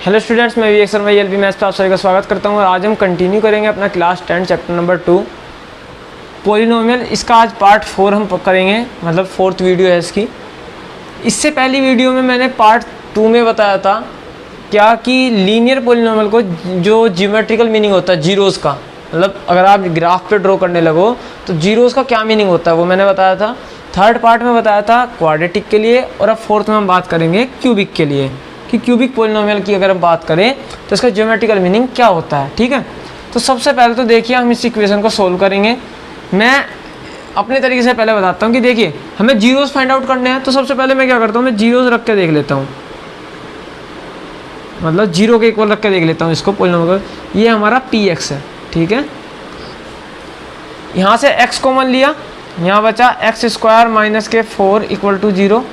Hello students, मैं Vivek Sharma LP maths पे आप सभी का स्वागत करता हूँ। और आज हम कंटिन्यू करेंगे अपना क्लास 10 चैप्टर नंबर 2 पॉलिनोमियल। इसका आज पार्ट 4 हम करेंगे, मतलब 4th वीडियो है इसकी। इससे पहली वीडियो में मैंने पार्ट 2 में बताया था क्या कि लीनियर पॉलिनोमियल को जो ज्योमेट्रिकल मीनिंग होता है जीरोज़ का, मतलब अगर आप ग्राफ पे ड्रॉ करने लगो तो जीरोज़ का क्या मीनिंग होता है वो मैंने बताया था। थर्ड पार्ट में बताया था क्वाड्रेटिक के लिए, और अब फोर्थ में हम बात करेंगे क्यूबिक के लिए कि क्यूबिक पॉलिनोमियल की अगर हम बात करें तो इसका ज्योमेट्रिकल मीनिंग क्या होता है। ठीक है, तो सबसे पहले तो देखिए हम इस इक्वेशन को सोल्व करेंगे। मैं अपने तरीके से पहले बताता हूँ कि देखिए हमें जीरोस फाइंड आउट करने हैं, तो सबसे पहले मैं क्या करता हूँ, मैं जीरोस रख के देख लेता हूँ, मतलब जीरो के इक्वल रख के देख लेता हूँ इसको पॉलिनोमियल। ये हमारा px है, ठीक है। यहाँ से x कॉमन लिया, यहाँ बचा एक्स स्क्वायर माइनस के 4 इक्वल टू 0।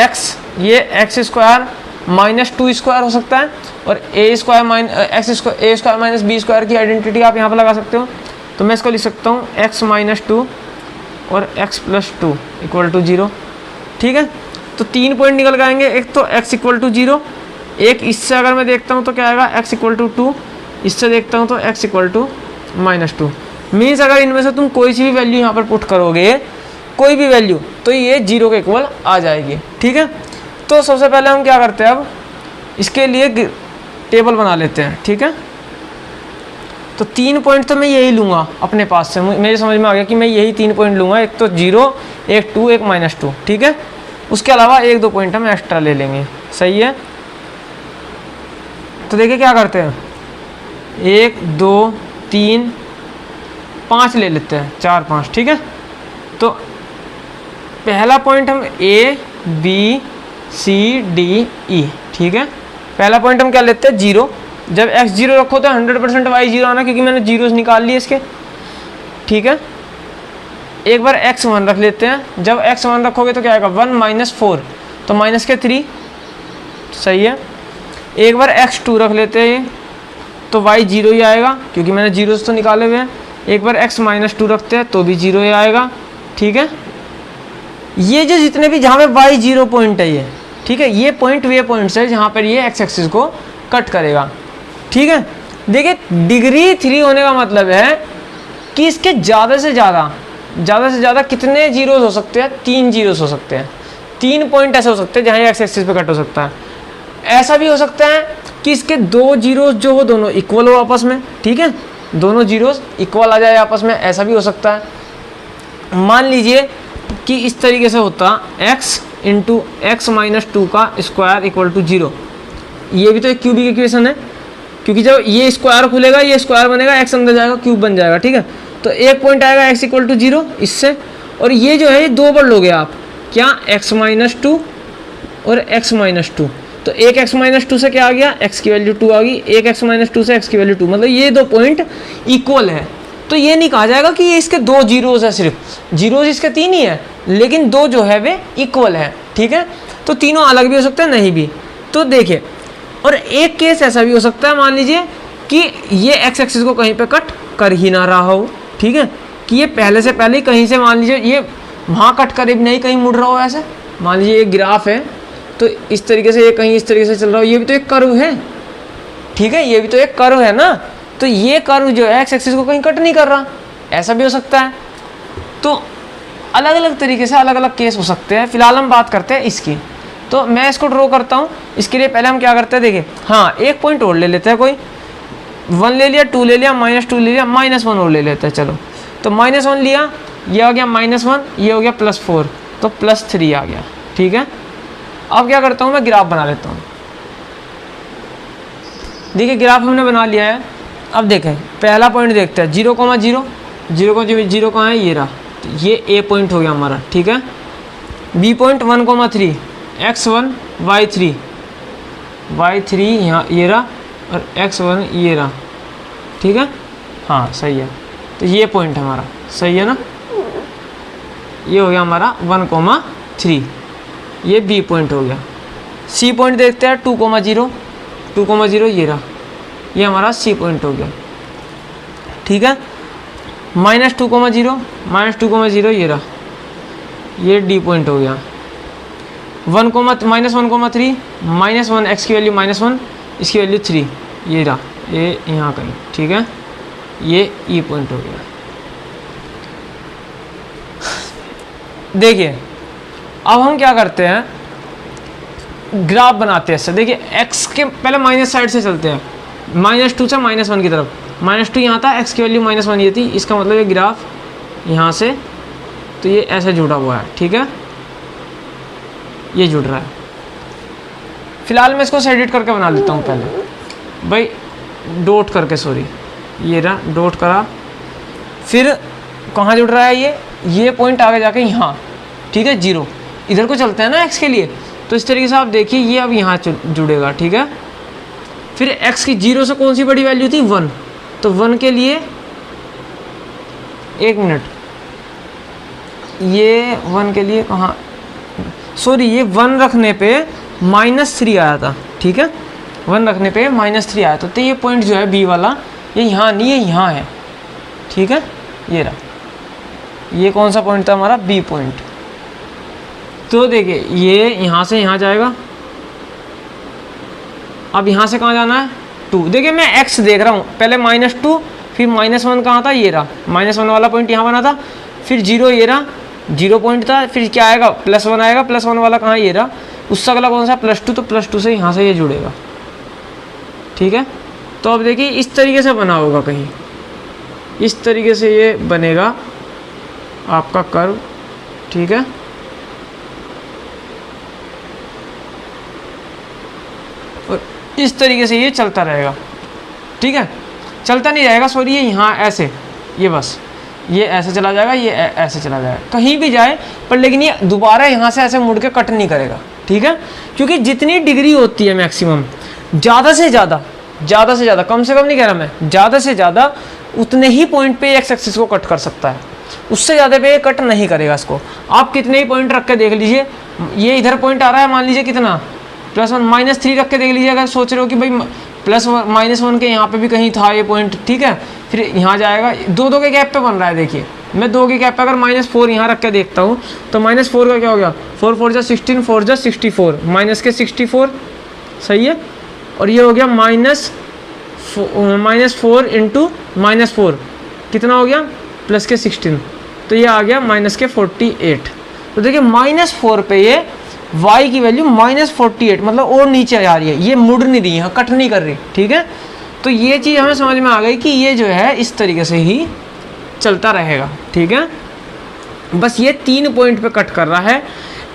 x ये एक्स स्क्वायर माइनस 2 स्क्वायर हो सकता है, और ए स्क्वायर माइनस बी स्क्वायर की आइडेंटिटी आप यहाँ पर लगा सकते हो। तो मैं इसको लिख सकता हूँ x माइनस 2 और x प्लस 2 इक्वल टू 0। ठीक है, तो 3 पॉइंट निकल के आएंगे। एक तो x इक्वल टू 0, एक इससे अगर मैं देखता हूँ तो क्या आएगा x इक्वल टू 2, इससे देखता हूँ तो x equal to minus 2। Means अगर इनमें से तुम कोई सी भी वैल्यू यहाँ पर पुट करोगे, कोई भी वैल्यू, तो ये 0 के इक्वल आ जाएगी। ठीक है, तो सबसे पहले हम क्या करते हैं, अब इसके लिए टेबल बना लेते हैं। ठीक है, तो 3 पॉइंट तो मैं यही लूँगा अपने पास से, मेरे समझ में आ गया कि मैं यही 3 पॉइंट लूँगा, एक तो 0, एक 2, एक माइनस 2। ठीक है, उसके अलावा 1-2 पॉइंट हम एक्स्ट्रा ले लेंगे। सही है, तो देखिए क्या करते हैं, 1 2 3 5 ले लेते हैं, 4 5। ठीक है, तो पहला पॉइंट हम A B C D E, ठीक है। पहला पॉइंट हम क्या लेते हैं, 0। जब x 0 रखो तो 100% y 0 आना, क्योंकि मैंने जीरोस निकाल लिए इसके। ठीक है, एक बार x 1 रख लेते हैं। जब x 1 रखोगे तो क्या आएगा, 1 माइनस 4, तो माइनस के 3। सही है, एक बार x 2 रख लेते हैं तो y 0 ही आएगा, क्योंकि मैंने जीरोस तो निकाले हुए हैं। एक बार x माइनस 2 रखते हैं तो भी 0 ही आएगा। ठीक है, ये जो जितने भी जहाँ पे y 0 पॉइंट है ये, ठीक है, ये पॉइंट वे पॉइंट्स है जहाँ पर ये x एक्सिस को कट करेगा। ठीक है, देखिए डिग्री 3 होने का मतलब है कि इसके ज़्यादा से ज़्यादा कितने जीरोस हो सकते हैं, 3 जीरोस हो सकते हैं। 3 पॉइंट ऐसे हो सकते हैं जहाँ ये x एक्सिस पे कट हो सकता है। ऐसा भी हो सकता है कि इसके 2 जीरोस जो हो दोनों इक्वल हो आपस में। ठीक है, दोनों जीरोस इक्वल आ जाए आपस में, ऐसा भी हो सकता है। मान लीजिए कि इस तरीके से होता x इंटू एक्स माइनस 2 का स्क्वायर इक्वल टू 0। ये भी तो एक क्यूबिक इक्वेशन है, क्योंकि जब ये स्क्वायर खुलेगा ये स्क्वायर बनेगा, x अंदर जाएगा क्यूब बन जाएगा। ठीक है, तो एक पॉइंट आएगा x इक्वल टू 0 इससे, और ये जो है ये 2 बार लोगे आप, क्या, x माइनस 2 और x माइनस 2। तो एक x माइनस 2 से क्या आ गया, x की वैल्यू 2 आ गई, एक x माइनस 2 से x की वैल्यू 2, मतलब ये 2 पॉइंट इक्वल है। तो ये नहीं कहा जाएगा कि ये इसके 2 जीरोस है, सिर्फ जीरोस इसके 3 ही है, लेकिन 2 जो है वे इक्वल है। ठीक है, तो तीनों अलग भी हो सकते हैं, नहीं भी। तो देखिए, और एक केस ऐसा भी हो सकता है, मान लीजिए कि ये x एक्सिस को कहीं पे कट कर ही ना रहा हो। ठीक है, कि ये पहले से पहले ही कहीं से, मान लीजिए ये वहाँ कट करे भी नहीं, कहीं मुड़ रहा हो ऐसे। मान लीजिए एक ग्राफ है, तो इस तरीके से ये कहीं इस तरीके से चल रहा हो, ये भी तो एक कर्व है। ठीक है, ये भी तो एक कर्व है ना, तो ये कर्व जो है x एक्सिस को कहीं कट नहीं कर रहा, ऐसा भी हो सकता है। तो अलग अलग तरीके से अलग अलग केस हो सकते हैं। फिलहाल हम बात करते हैं इसकी, तो मैं इसको ड्रॉ करता हूँ। इसके लिए पहले हम क्या करते हैं, देखिए, हाँ, एक पॉइंट और ले लेते हैं, कोई 1 ले लिया, 2 ले लिया, माइनस 2 ले लिया, माइनस 1 और ले लेते हैं। चलो, तो माइनस 1 लिया, ये हो गया माइनस 1, ये हो गया प्लस 4, तो प्लस 3 आ गया। ठीक है, अब क्या करता हूँ, मैं ग्राफ बना लेता हूँ। देखिए ग्राफ हमने बना लिया है। अब देखें, पहला पॉइंट देखते हैं, 0, 0 कहाँ है, ये रहा, तो ये ए पॉइंट हो गया हमारा। ठीक है, बी पॉइंट 1,3, x1 y3 यहाँ ये रहा, और x1 ये रहा। ठीक है, हाँ सही है, तो ये पॉइंट हमारा सही है ना, ये हो गया हमारा 1,3, ये बी पॉइंट हो गया। सी पॉइंट देखते हैं, 2,0 ये रहा, ये हमारा सी पॉइंट हो गया। ठीक है, माइनस 2,0 ये रहा, ये डी पॉइंट हो गया। -1,3 -1 x की वैल्यू -1, इसकी वैल्यू 3, ये रहा, ये यहाँ कहीं, ठीक है, ये ई पॉइंट हो गया। देखिए अब हम क्या करते हैं, ग्राफ बनाते हैं इससे। देखिए x के पहले माइनस साइड से चलते हैं, -2 से -1 की तरफ। -2 यहाँ था, x की वैल्यू -1 ये थी, इसका मतलब ये ग्राफ यहाँ से, तो ये ऐसे जुड़ा हुआ है, ठीक है, ये जुड़ रहा है। फिलहाल मैं इसको एडिट करके बना लेता हूँ पहले भाई, डॉट करके, सॉरी, ये रहा, डॉट करा, फिर कहाँ जुड़ रहा है ये पॉइंट आगे जाके यहाँ, ठीक है, 0 इधर को चलते हैं ना x के लिए, तो इस तरीके से आप देखिए ये अब यहाँ जुड़ेगा, ठीक है। फिर x की 0 से कौन सी बड़ी वैल्यू थी, 1, तो 1 के लिए 1 मिनट, ये 1 के लिए कहाँ, सॉरी, ये 1 रखने पे -3 आया था, ठीक है, 1 रखने पे -3 आया था, तो ये पॉइंट जो है b वाला, ये यहाँ नहीं, ये यहाँ है, ठीक है, ये रहा, ये कौन सा पॉइंट था हमारा, b पॉइंट। तो देखिए ये यहाँ से यहाँ जाएगा, अब यहाँ से कहाँ जाना है, 2। देखिए मैं x देख रहा हूँ, पहले -2, फिर -1 कहाँ था, ये रहा, -1 वाला पॉइंट यहाँ बना था, फिर 0 ये रहा, 0 पॉइंट था, फिर क्या आएगा, +1 आएगा, +1 वाला कहाँ, ये रहा, उससे अगला कौन सा, +2, तो +2 से यहाँ से ये जुड़ेगा, ठीक है। तो अब देखिए इस तरीके से बना होगा कहीं, इस तरीके से ये बनेगा आपका कर्व, ठीक है, और इस तरीके से ये चलता रहेगा, ठीक है, चलता नहीं रहेगा, सॉरी, ये यहाँ ऐसे, ये बस ये ऐसे चला जाएगा, ये ऐसे चला जाएगा, कहीं भी जाए पर, लेकिन ये दोबारा यहाँ से ऐसे मुड़ के कट नहीं करेगा, ठीक है, क्योंकि जितनी डिग्री होती है मैक्सिमम, ज़्यादा से ज़्यादा, कम से कम नहीं कह रहा मैं, ज़्यादा से ज़्यादा उतने ही पॉइंट पे एक्स एक्सिस को कट कर सकता है, उससे ज़्यादा पे कट नहीं करेगा इसको। आप कितने ही पॉइंट रख के देख लीजिए, ये इधर पॉइंट आ रहा है, मान लीजिए कितना, +1 -3 रख के देख लीजिए, अगर सोच रहे हो कि भाई +1 के यहाँ पे भी कहीं था ये पॉइंट, ठीक है, फिर यहाँ जाएगा, 2 के गैप पे बन रहा है। देखिए मैं 2 के गैप पे अगर -4 यहाँ रख के देखता हूँ, तो -4 का क्या हो गया, 4 4 जा 16, 4 जा 64, माइनस के 64, सही है, और ये हो गया -4 इंटू -4 कितना हो गया, प्लस के 16, तो ये आ गया -48। तो देखिए -4 पे ये y की वैल्यू -48, मतलब और नीचे आ रही है, ये मुड़ नहीं रही है, कट नहीं कर रही, ठीक है। तो ये चीज़ हमें समझ में आ गई कि ये जो है इस तरीके से ही चलता रहेगा, ठीक है। बस ये 3 पॉइंट पे कट कर रहा है।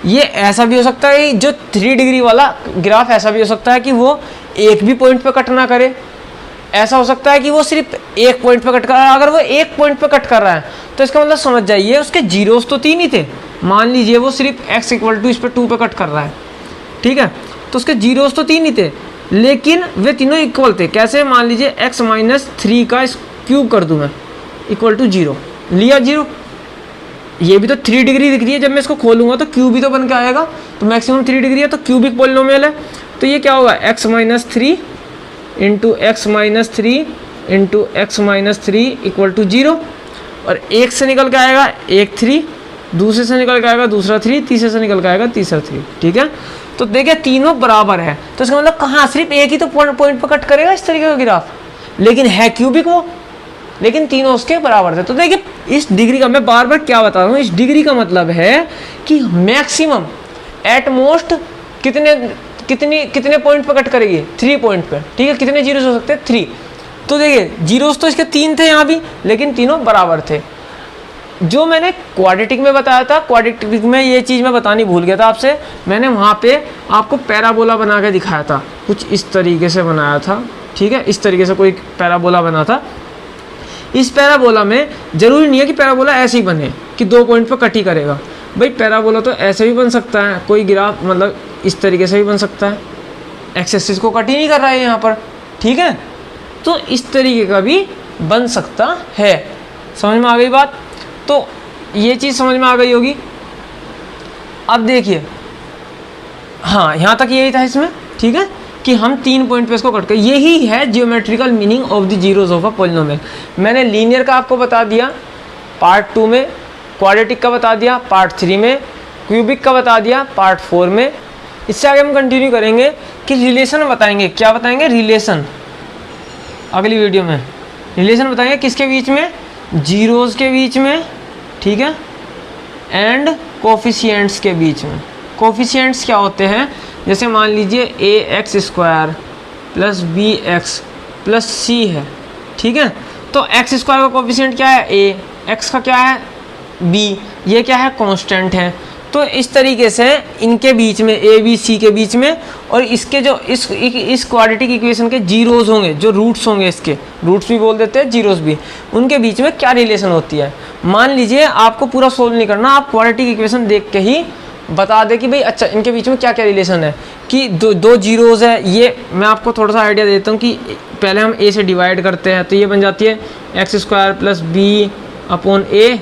ये ऐसा भी हो सकता है जो 3 डिग्री वाला ग्राफ, ऐसा भी हो सकता है कि वो एक भी पॉइंट पे कट ना करे, ऐसा हो सकता है कि वो सिर्फ एक पॉइंट पे कट कर रहा है। अगर वो एक पॉइंट पे कट कर रहा है तो इसका मतलब समझ जाइए उसके जीरोस तो 3 ही थे। मान लीजिए वो सिर्फ x = इस पर 2 पे कट कर रहा है, ठीक है, तो उसके जीरोस तो 3 ही थे, लेकिन वे तीनों इक्वल थे। कैसे, मान लीजिए x - 3 का क्यूब कर दूं मैं, = 0 लिया, 0, ये भी तो 3 डिग्री दिख रही है, जब मैं इसको खोलूंगा तो क्यूब भी तो बन के आएगा, तो मैक्सिमम 3 डिग्री है, तो क्यूबिक पॉलिनोमियल है। तो ये क्या होगा, x - 3 into x - 3 into x - 3 = 0, और एक से निकल के आएगा एक 3, दूसरे से निकल के आएगा दूसरा 3, तीसरे से निकल के आएगा तीसरा 3, ठीक है। तो देखिए तीनों बराबर है, तो इसका मतलब कहाँ, सिर्फ एक ही तो पॉइंट पर कट करेगा इस तरीके का ग्राफ, लेकिन है क्यूबिक वो, लेकिन तीनों उसके बराबर थे। तो देखिए इस डिग्री का मैं बार बार क्या बता रहा हूँ, इस डिग्री का मतलब है कि मैक्सिमम एट मोस्ट कितने पॉइंट पर कट करेगी, 3 पॉइंट पर, ठीक है। कितने जीरोस हो सकते हैं, 3। तो देखिए जीरोस तो इसके 3 थे यहाँ भी, लेकिन तीनों बराबर थे। जो मैंने क्वाड्रेटिक में बताया था, क्वाड्रेटिक में ये चीज़ मैं बतानी भूल गया था आपसे, मैंने वहाँ पे आपको पैराबोला बना के दिखाया था, कुछ इस तरीके से बनाया था, ठीक है, इस तरीके से कोई पैराबोला बना था। इस पैराबोला में ज़रूरी नहीं है कि पैराबोला ऐसे ही बने कि 2 पॉइंट पर कट ही करेगा, भाई पैराबोला तो ऐसे भी बन सकता है, कोई ग्राफ मतलब इस तरीके से भी बन सकता है, एक्स एक्सिस को कट ही नहीं कर रहा है यहाँ पर, ठीक है, तो इस तरीके का भी बन सकता है। समझ में आ गई बात, तो ये चीज़ समझ में आ गई होगी। अब देखिए, हाँ यहाँ तक यही था इसमें, ठीक है, कि हम 3 पॉइंट पे इसको कट कर, यही है geometrical meaning of the zeros of a polynomial. मैंने लीनियर का आपको बता दिया पार्ट 2 में, क्वाड्रेटिक का बता दिया पार्ट 3 में, क्यूबिक का बता दिया पार्ट 4 में, इससे आगे हम कंटिन्यू करेंगे कि रिलेशन बताएंगे। क्या बताएंगे? रिलेशन। अगली वीडियो में रिलेशन बताएंगे किसके बीच में? जीरोज़ के बीच में, ठीक है, एंड कोफिशिएंट्स के बीच में। कोफिशिएंट्स क्या होते हैं? जैसे मान लीजिए ax² plus bx plus c है, ठीक है, तो x² का कोफिशिएंट क्या है? a, x का क्या है? b, ये क्या है? कांस्टेंट है। तो इस तरीके से इनके बीच में ए बी सी के बीच में, और इसके जो इस क्वाड्रेटिक इक्वेशन के जीरोज़ होंगे, जो रूट्स होंगे, इसके रूट्स भी बोल देते हैं, जीरोज़ भी, उनके बीच में क्या रिलेशन होती है। मान लीजिए आपको पूरा सोल्व नहीं करना, आप क्वाड्रेटिक इक्वेशन देख के ही बता दे कि भाई अच्छा इनके बीच में क्या क्या रिलेशन है। कि दो जीरोज़ है, ये मैं आपको थोड़ा सा आइडिया देता हूँ कि पहले हम ए से डिवाइड करते हैं, तो ये बन जाती है x² प्लस बी अपॉन ए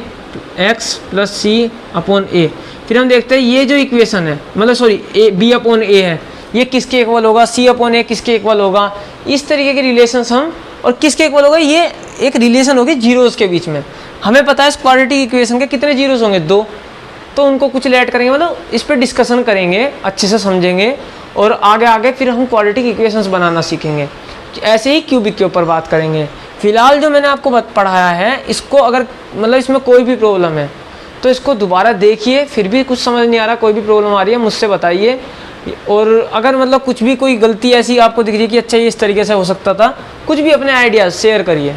एक्स प्लस सी अपॉन ए। फिर हम देखते हैं ये जो इक्वेशन है, मतलब सॉरी ए बी अपॉन ए है, ये किसके इक्वल होगा? सी अपॉन ए किसके इक्वल होगा? इस तरीके के रिलेशंस हम, और किसके इक्वल होगा? ये एक रिलेशन होगी जीरोज़ के बीच में। हमें पता है इस क्वाड्रेटिक इक्वेशन के कितने जीरोज़ होंगे? 2। तो उनको कुछ ऐड करेंगे, मतलब इस पर डिस्कशन करेंगे, अच्छे से समझेंगे, और आगे आगे फिर हम क्वाड्रेटिक इक्वेशंस बनाना सीखेंगे। ऐसे ही क्यूबिक के ऊपर बात करेंगे। फिलहाल जो मैंने आपको पढ़ाया है, इसको अगर मतलब इसमें कोई भी प्रॉब्लम है तो इसको दोबारा देखिए, फिर भी कुछ समझ नहीं आ रहा, कोई भी प्रॉब्लम आ रही है मुझसे बताइए। और अगर मतलब कुछ भी कोई गलती ऐसी आपको दिख रही है कि अच्छा ये इस तरीके से हो सकता था, कुछ भी अपने आइडियाज़ शेयर करिए।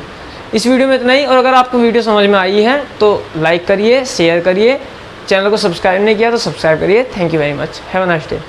इस वीडियो में इतना ही, और अगर आपको वीडियो समझ में आई है तो लाइक करिए, शेयर करिए, चैनल को सब्सक्राइब नहीं किया तो सब्सक्राइब करिए। Thank you very much, have a nice day.